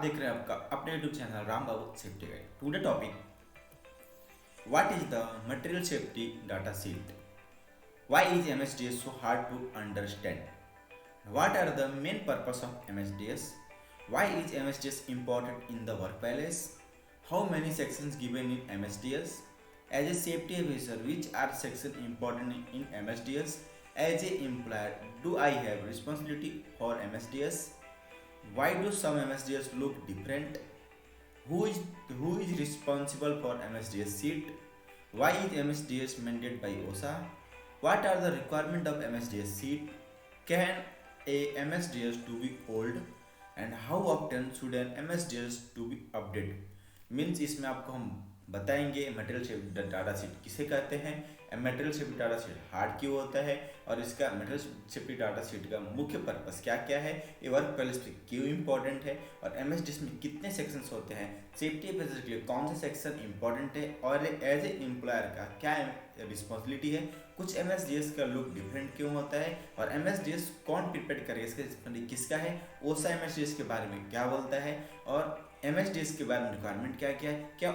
देख रहे हैं आपका अपने YouTube channel Ram Babu safety guide. Today topic, what is the material safety data sheet, why is MSDS so hard to understand, what are the main purpose of MSDS, why is MSDS important in the workplace, how many sections given in MSDS, as a safety officer which are sections important in MSDS, as a employer do I have responsibility for MSDS, why do some MSDS look different, who is responsible for MSDS sheet, why is MSDS mandated by OSHA, what are the requirement of MSDS sheet, can a MSDS to be old and how often should an MSDS to be updated। Means इसमें आपको हम बताएंगे material safety data sheet किसे कहते हैं, material safety data sheet hard क्यों होता है और इसका मटेरियल सेफ्टी डाटा शीट का मुख्य पर्पस क्या क्या है, ये वर्क प्लेस पे क्यों इंपॉर्टेंट है और एमएसडीएस में कितने सेक्शंस होते हैं, सेफ्टी ऑफिसर के लिए कौन सा सेक्शन इंपॉर्टेंट है और एज ए एम्प्लॉयर का क्या रिस्पॉन्सिबिलिटी है, कुछ एमएसडीएस का लुक डिफरेंट क्यों होता है और एमएसडीएस कौन प्रिपेयर करेगा, इसका रिस्पॉन्सिबिलिटी किसका है, ओसा एमएसडीएस के बारे में क्या बोलता है और एमएसडीएस के बारे में रिक्वायरमेंट क्या क्या है, क्या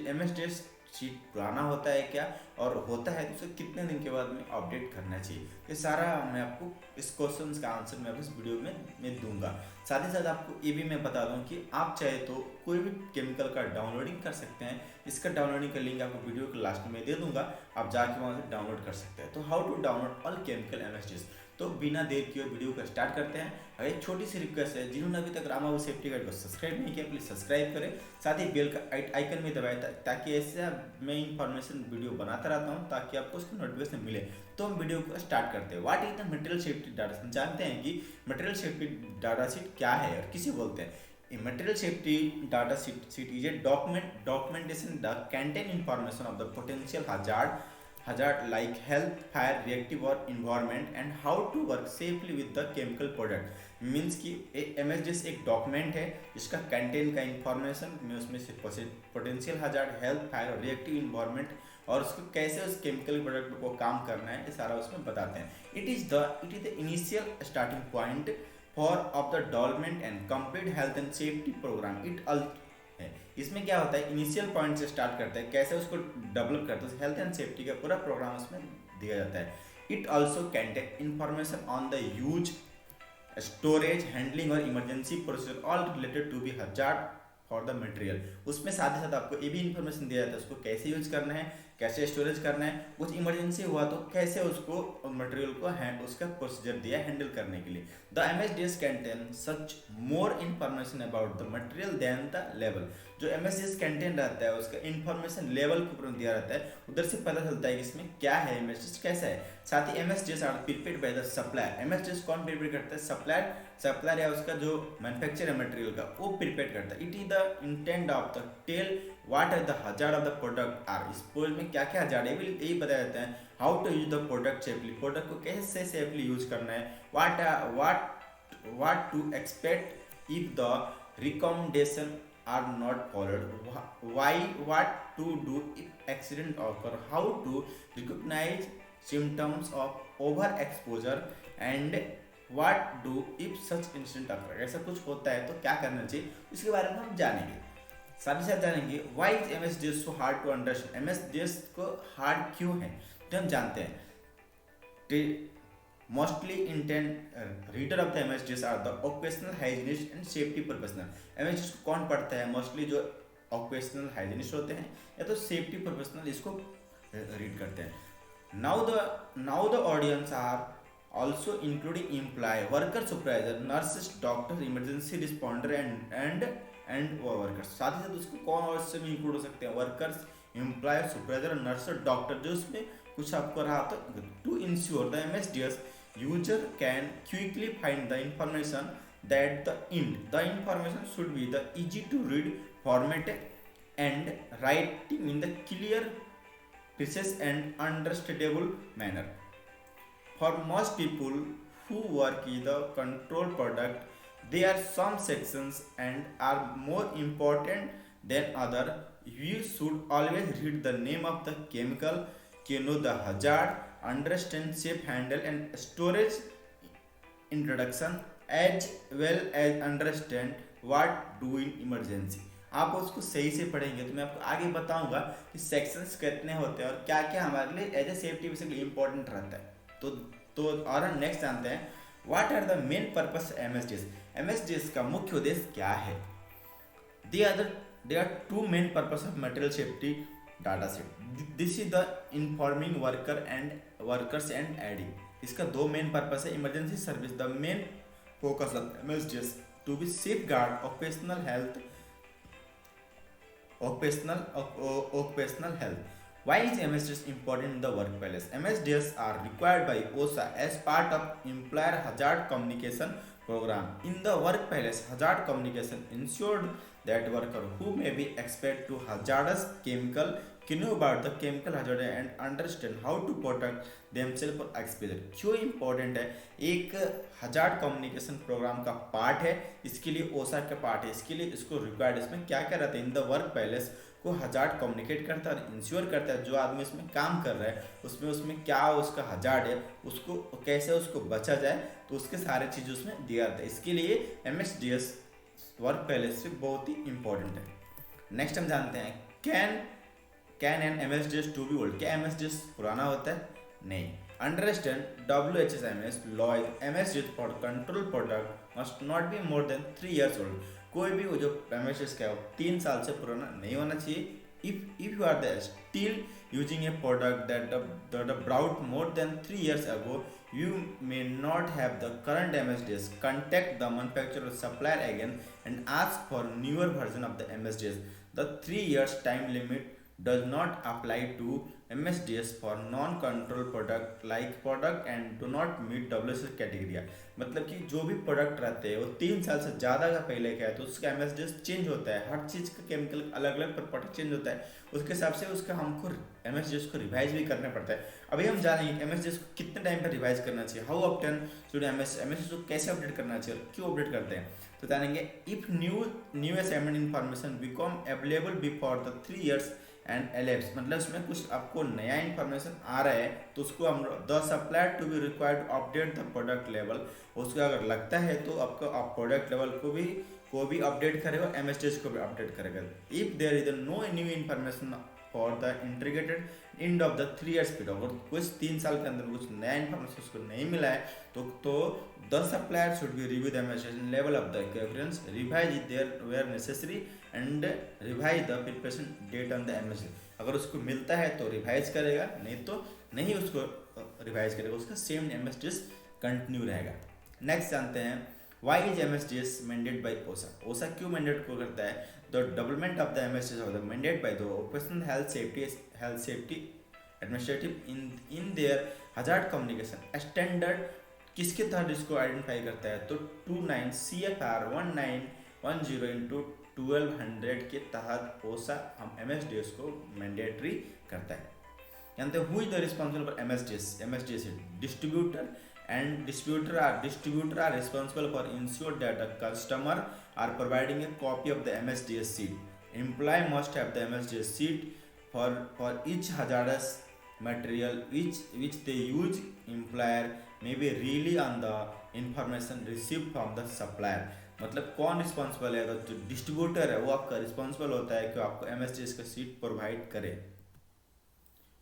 एमएसडीएस शीट पुराना होता है क्या और होता है तो उसे कितने दिन के बाद में अपडेट करना चाहिए। ये सारा मैं आपको इस क्वेश्चन का आंसर मैं इस वीडियो में मैं दूंगा। साथ ही साथ आपको ये भी मैं बता दूं कि आप चाहे तो कोई भी केमिकल का डाउनलोडिंग कर सकते हैं। इसका डाउनलोडिंग का लिंक आपको वीडियो के लास्ट में दे दूंगा, आप जाके वहाँ से डाउनलोड कर सकते हैं। तो how to download all chemical MSDS. तो बिना देर किए वीडियो को स्टार्ट करते हैं। और एक छोटी सी रिक्वेस्ट है, जिन्होंने अभी तक राम बाबू सेफ्टी गाइड को सब्सक्राइब नहीं किया प्लीज सब्सक्राइब करें, साथ ही बेल का आइकन भी दबाएं ताकि ऐसे मैं इंफॉर्मेशन वीडियो बनाता रहता हूं ताकि आपको उसकी नोटिफिकेशन मिले। तो हम वीडियो को स्टार्ट करते हैं। What is the material safety data sheet. जानते हैं कि मटेरियल सेफ्टी डाटा शीट क्या है और किसे बोलते हैं। Material safety data sheet is a documentation that contain information of the potential hazard like health, fire, reactive or environment and how to work safely with the chemical product। Means कि MSDS एक document है जिसका content का information में उसमें से potential hazard, health, fire और reactive environment और उसको कैसे उस केमिकल प्रोडक्ट को काम करना है ये सारा उसमें बताते हैं। It is the initial starting point for of the development and complete health and safety programme. It है इसमें क्या होता है, इनिशियल पॉइंट से स्टार्ट करते हैं, कैसे उसको डेवलप करते हैं, हेल्थ एंड सेफ्टी का पूरा प्रोग्राम उसमें दिया जाता है। It also contain information on the use, storage, handling और emergency procedure all related to be hazard for the material. उसमें साथ ही साथ आपको ये भी इंफॉर्मेशन दिया जाता है उसको कैसे यूज करना है, कैसे स्टोरेज करना है, कुछ इमरजेंसी हुआ तो कैसे उसको मटेरियल को उसका प्रोसीजर दिया हैंडल करने के लिए। The MSDS contain such more information about the material then the level. जो एमएसडीएस कंटेन रहता है उसका इंफॉर्मेशन लेवल के ऊपर दिया रहता है, उधर से पता चलता है कि इसमें क्या है, एमएसडीएस कैसा है। साथ ही MSDS are prepared by the supplier. MSDS कौन प्रिपेयर करता है, सप्लायर या उसका जो मैन्युफैक्चर है मटेरियल का वो प्रिपेयर करता है। It is the intent of the tell what are the hazard of the product are. इस पोज में क्या क्या हजार्ड है यही बताया जाता है। How to use the product safely, product को कैसे सेफली यूज करना है, what to expect if the recommendation are not followed, why, what to do if accident occur, how to recognise symptoms of over exposure and what do if such incident अकर। ऐसा कुछ होता है तो क्या करना चाहिए इसके बारे में हम जानेंगे। साथ ही साथ जानेंगे why is MSDS so hard to understand. MSDS को हार्ड क्यों है तो हम जानते हैं। Mostly intent reader of the MSDS are the occupational hygienist and safety professional. MSDS को कौन पढ़ता है, मोस्टली जो ऑक्यूपेशनल हाइजीनिस्ट होते हैं या तो सेफ्टी प्रोफेशनल इसको रीड करते हैं। Now the audience are also including employee, worker, supervisor, nurses, doctors, emergency responder and workers। साथ ही साथ उसको कौन और इससे भी इंक्लूड हो सकते हैं, workers, employ, supervisor, nurse, doctor, जो उसमें कुछ आपको रहा तो to ensure the MSDS user can quickly find the information that the information should be the easy to read format and writing in the clear, precise and understandable manner. For most people who work in the control product, there are some sections and are more important than other. You should always read the name of the chemical, know the hazard, understand safe handle and storage introduction, as well as understand what do in emergency. आप उसको सही से पढ़ेंगे तो मैं आपको आगे बताऊंगा कि सेक्शंस कितने होते हैं और क्या क्या हमारे लिए as a safety basically important रहता है। तो और हम नेक्स्ट जानते हैं what are the main purpose MSDS. MSDS का मुख्य उद्देश्य क्या है। They are two main purpose of material safety data set. This is the informing workers and aiding. इसका दो मेन पर्पस है। Emergency service the main focus of MSDS to be safeguard occupational health. Why is MSDS important in the workplace? MSDS are required by OSHA as part of employer hazard communication program. In the workplace, hazard communication ensured that worker who may be exposed to hazardous chemical can know about the chemical hazard and understand how to protect themselves for exposure. क्यों important है? एक hazard communication programme का part है, इसके लिए ओसा का part है, इसके लिए इसको रिक्वायर्ड। इसमें क्या क्या रहता है? इन द वर्क पैलेस को हजार्ड कम्युनिकेट करता है और इंश्योर करता है जो आदमी इसमें काम कर रहा है उसमें क्या उसका हजार्ड है, उसको कैसे उसको बचा जाए, तो उसके सारे चीज़ उसमें दिया जाता है। इसके लिए एमएसडीएस वर्क पैलेस से बहुत ही इंपॉर्टेंट है। नेक्स्ट हम जानते हैं can an MSDS to be old. क्या एमएसडीएस पुराना होता है? नहीं। Understand WHSMS law MSDS for control product must not be more than 3 years old. कोई भी वो जो एमएसडीएस क्या हो 3 साल से पुराना नहीं होना चाहिए। if you are there still using a product that brought more than 3 years ago, you may not have the current MSDS. Contact the manufacturer or supplier again and ask for newer version of the MSDS. The 3 years time limit does not apply to MSDS for non-control product like product and do not meet WSS category. मतलब कि जो भी product रहते हैं वो 3 साल से ज़्यादा का पहले का है तो उसका एमएसडीएस चेंज होता है। हर चीज़ का केमिकल अलग अलग प्रॉपर्टी चेंज होता है, उसके हिसाब से उसका हमको एमएसडीएस को रिवाइज भी करना पड़ता है। अभी हम जानेंगे एमएसडीएस को कितने टाइम पर रिवाइज करना चाहिए, हाउ ऑफ्टन शुड एमएसडीएस को कैसे अपडेट करना चाहिए और क्यों अपडेट करते हैं, तो जानेंगे। If new assignment information become available before the 3 years and elapse, मतलब इसमें कुछ आपको नया इन्फॉर्मेशन आ रहा है तो उसको हम the supplier to be required to update the product level. उसका अगर लगता है तो आपको आप प्रोडक्ट लेवल को भी अपडेट करेगा, एमएसडीएस को भी अपडेट करेगा। If there is no new information for the integrated end of the 3 years period, अगर कुछ 3 साल के अंदर कुछ नया इन्फॉर्मेशन उसको नहीं मिला है तो the supplier should be review the MSDS level of the reference, revise there where necessary and revise the preparation date on the MSDS. अगर उसको मिलता है तो रिवाइज करेगा, नहीं उसको रिवाइज करेगा, उसका सेम एमएसडीएस कंटिन्यू रहेगा। नेक्स्ट जानते हैं why is MSDS mandate by OSHA. OSHA क्यों मैंडेट को करता है? The development of the MSDS of the mandate by the occupational health safety administrative in their hazard communication standard. किसके तहत इसको आइडेंटिफाई करता है? तो 29 CFR 1910/1200 के तहत ओसा हम एमएसडीएस को मैंडेटरी करता है। जानते हैं who is the responsible for MSDS. MSDS distributor and distributor are responsible for ensure that the customer are providing a copy of the MSDS sheet. Employee must have the MSDS sheet for each hazardous material which they use. Employer may be rely on the information received from the supplier. मतलब कौन responsible है? तो जो distributor है वो आपका responsible होता है कि आपको एमएसडीएस का सीट प्रोवाइड करे।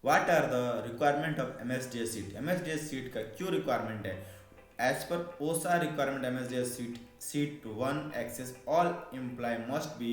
What are the requirement of MSDS sheet? MSDS sheet का क्यों रिक्वायरमेंट है? As per OSHA requirement MSDS sheet 1 access all employee must be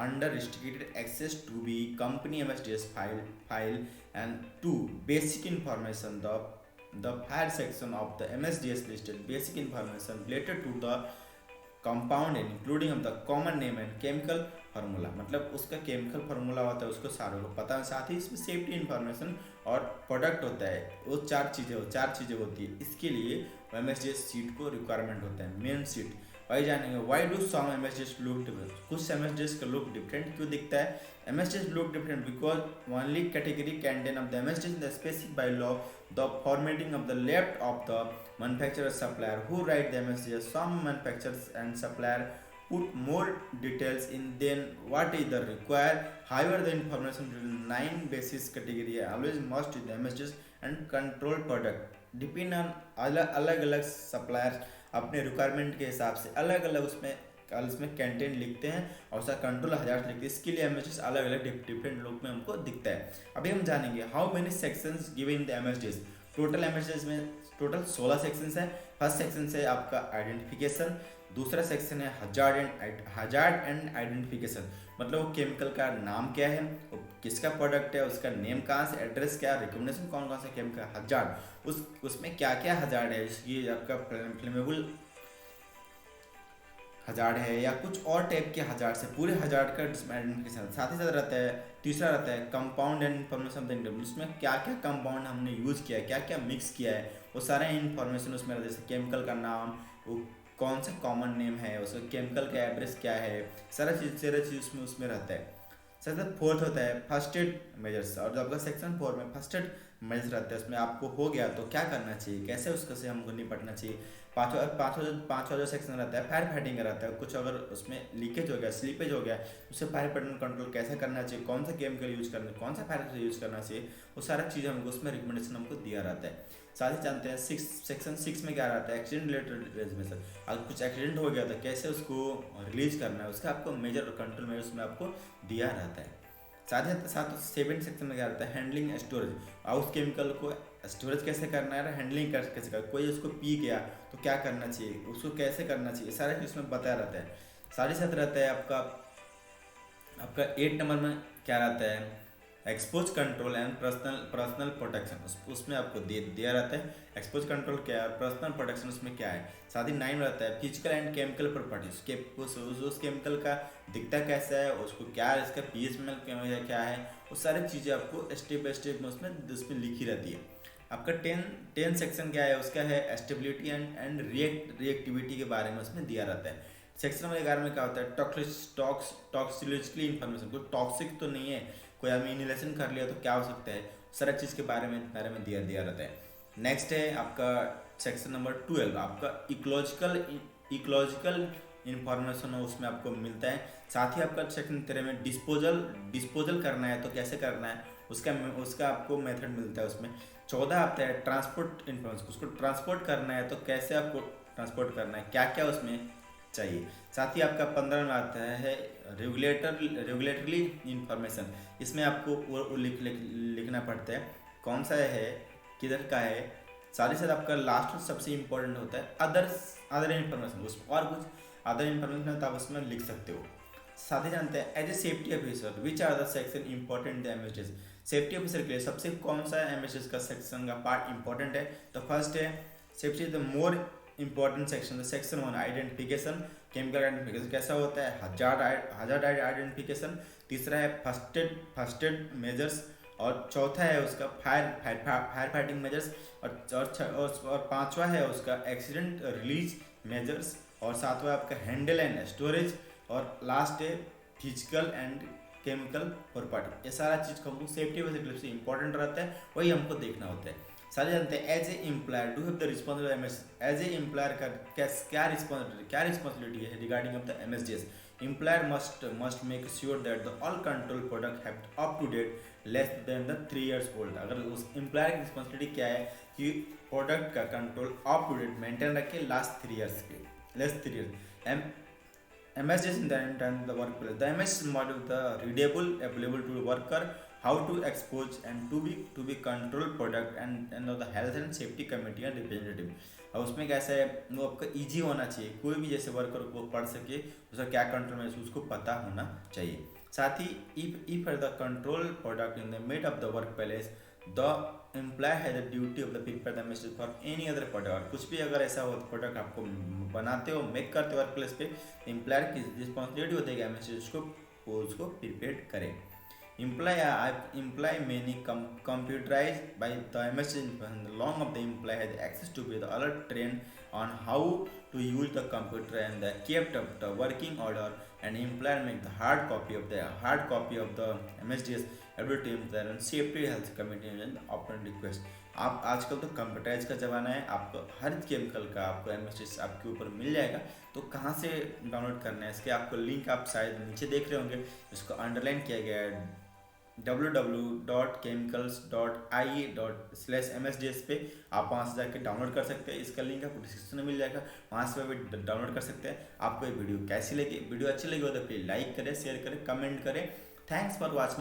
under restricted access to be company MSDS file and 2 basic information the file section of the MSDS listed basic information related to the compound including of the common name and chemical formula. मतलब उसका chemical formula होता है उसको सारों को पता है, साथ ही इसमें सेफ्टी इन्फॉर्मेशन और प्रोडक्ट होता है, वो चार चीज़ें होती है। इसके लिए एमएसडीएस सीट को रिक्वायरमेंट होता है मेन सीट। वही जानेंगे why do some MSDS look different. कुछ एमएसडीएस का लुक डिफरेंट क्यों दिखता है? MSDS look different because only category content of the MSDS the specific by law the formatting of the left of the manufacturer supplier who write the MSDS. Some manufacturers and supplier put more details in than what is the required. However, the information within 9 basis category always must with the MSDS and control product depend on अलग अलग supplier अपने requirement के हिसाब से अलग अलग उसमें कल इसमें कंटेंट लिखते हैं और उसका कंट्रोल 1000 लिखते हैं। इसके लिए एमएसडीएस अलग अलग डिफरेंट लुक में हमको दिखता है। अभी हम जानेंगे how many sections given in the MSDS. Total MSDS में टोटल 16 सेक्शंस है। फर्स्ट सेक्शन है आपका आइडेंटिफिकेशन, दूसरा सेक्शन है हजार्ड एंड आइडेंटिफिकेशन, मतलब वो केमिकल का नाम क्या है, वो किसका प्रोडक्ट है, उसका नेम कहाँ से, एड्रेस क्या, रिकमेंडेशन कौन कौन सा केमिकल, हजार्ड उसमें क्या क्या हजार्ड है, ये आपका फ्लेमेबल हजार्ड है या कुछ और टाइप के हजार्ड से, पूरे हजार्ड का आइडेंटिफिकेशन। साथ ही साथ रहता है तीसरा रहता है कंपाउंड एंड इन्फॉर्मेशन, उसमें क्या क्या कंपाउंड हमने यूज किया है, क्या क्या मिक्स किया है, वो सारा इन्फॉर्मेशन उसमें रहता है। जैसे केमिकल का नाम, वो कौन सा कॉमन नेम है, उसका केमिकल का एड्रेस क्या है, सारा चीज़ उसमें रहता है। साथ फोर्थ होता है फर्स्ट एड मेजर्स, और जो आपका सेक्शन 4 में फर्स्ट एड मेजर्स रहता है, उसमें आपको हो गया तो क्या करना चाहिए, कैसे उसको से हमको निपटना चाहिए। पाँचवा जो सेक्शन रहता है फायर फाइटिंग का रहता है, कुछ अगर उसमें लीकेज हो गया, स्लीपेज हो गया, उससे फायर फाइटिंग कंट्रोल कैसे करना चाहिए, कौन सा केमिकल यूज करना, कौन सा फायर यूज करना चाहिए, वो सारा चीज़ हमको उसमें रिकमेंडेशन हमको दिया रहता है। साथ ही जानते हैं सेक्शन 6 में क्या रहता है, एक्सीडेंट रिलेटेड रेजमेशन। अगर कुछ एक्सीडेंट हो गया तो कैसे उसको रिलीज करना है, उसका आपको मेजर और कंट्रोल मेजर उसमें आपको दिया रहता है। साथ ही साथ 7 सेक्शन में क्या रहता है, हैंडलिंग स्टोरेज, और उस केमिकल को स्टोरेज कैसे करना है, हैंडलिंग कैसे करना, कोई उसको पी गया तो क्या करना चाहिए, उसको कैसे करना चाहिए, सारा चीज़ उसमें बताया रहता है। साथ ही साथ रहता है आपका 8 नंबर में क्या रहता है, expose control and personal protection, उसमें आपको दिया रहता है एक्सपोज कंट्रोल क्या है, पर्सनल प्रोटेक्शन उसमें क्या है। साथ ही 9 रहता है फिजिकल एंड केमिकल प्रॉपर्टीज, उस केमिकल का दिखता कैसा है, उसको क्या है, इसका पीएच में क्या है, वो सारी चीज़ें आपको स्टेप बाय स्टेप में उसमें लिखी रहती है। आपका 10 सेक्शन क्या है, उसका है स्टेबिलिटी एंड रिएक्टिविटी के बारे में उसमें दिया रहता है। सेक्शन नंबर 11 में क्या होता है, टॉक्सिकोलॉजिकली इन्फॉर्मेशन, कोई टॉक्सिक तो नहीं है, कोई आदमी इनहेलेशन कर लिया तो क्या हो सकता है, सारा चीज़ के बारे में दिया रहता है। नेक्स्ट है आपका सेक्शन नंबर 12, आपका इकोलॉजिकल इन्फॉर्मेशन उसमें आपको मिलता है। साथ ही आपका सेक्शन 13 में डिस्पोजल करना है तो कैसे करना है, उसका आपको मेथड मिलता है उसमें। 14 आता है ट्रांसपोर्ट इन्फॉर्मेशन, उसको ट्रांसपोर्ट करना है तो कैसे आपको ट्रांसपोर्ट करना है, क्या क्या उसमें चाहिए। साथ ही आपका 15 में आता है रेगुलेटरली इंफॉर्मेशन, इसमें आपको वो लिखना पड़ता है कौन सा है, किधर का है। साथ ही साथ आपका लास्ट सबसे इम्पोर्टेंट होता है अदर इन्फॉर्मेशन, उस और कुछ अदर इन्फॉर्मेशन तो आप उसमें लिख सकते हो। साथ ही जानते हैं as a safety officer which are the section important the MSDS, safety officer के लिए सबसे कौन सा एमएसडीएस का सेक्शन का पार्ट इंपॉर्टेंट है। तो फर्स्ट है safety the more important section, section 1 identification, chemical identification कैसा होता है, हजार्ड आइडेंटिफिकेशन। तीसरा है फर्स्ट एड मेजर्स, और चौथा है उसका फायर फाइटिंग मेजर्स, और पांचवा है उसका एक्सीडेंट रिलीज मेजर्स, और सातवां आपका हैंडल एंड स्टोरेज, और लास्ट है फिजिकल एंड केमिकल प्रॉपर्टी। ये सारा चीज़ हमको सेफ्टी वैसे से इंपॉर्टेंट रहता है, वही हमको देखना होता है। सारे जानते हैं as a employer do have the responsibility, as a employer का क्या रिस्पॉन्सिबिलिटी है regarding of the MSDS. Employer must make sure that the all control product have up to date less than the 3 years old. अगर उस employer की responsibility क्या है कि product का control up to date maintain रखे last 3 years के, less 3 years। MSDS in the workplace. The MSDS model the readable, available to worker, how to expose and to be control product and the health and safety committee and representative। और उसमें कैसा है वो आपका easy होना चाहिए, कोई भी जैसे वर्कर को पढ़ सके, उसका क्या कंट्रोल में उसको पता होना चाहिए। साथ ही if the control product in the made of the workplace, the employer has the duty of the prepare the message for any other product। और कुछ भी अगर ऐसा हो प्रोडक्ट आपको बनाते हो, मेक करते हो वर्क प्लेस पे, एम्प्लॉयर की रिस्पॉन्सिबिलिटी होती है कि मैसेज उसको प्रिपेयर करें। Employee many computerized by the message long of the employee has access to be the alert trained on how to use the computer and the kept up the working order, and employer make the hard copy of the MSDS every team there and safety health committee and open request। आप आजकल तो computerise का ज़माना है, आपको हर chemical का आपको MSDS आपके ऊपर मिल जाएगा। तो कहाँ से डाउनलोड करना है इसके आपको लिंक आप शायद नीचे देख रहे होंगे, इसको अंडरलाइन किया गया है www.chemicals.ie/msds पे आप वहाँ से जाकर डाउनलोड कर सकते हैं। इसका लिंक आपको डिस्क्रिप्शन में मिल जाएगा, वहाँ से भी डाउनलोड कर सकते हैं। आपको ये वीडियो कैसी लगी? वीडियो अच्छी लगी हो तो प्लीज लाइक करें, शेयर करें, कमेंट करें। Thanks for watching.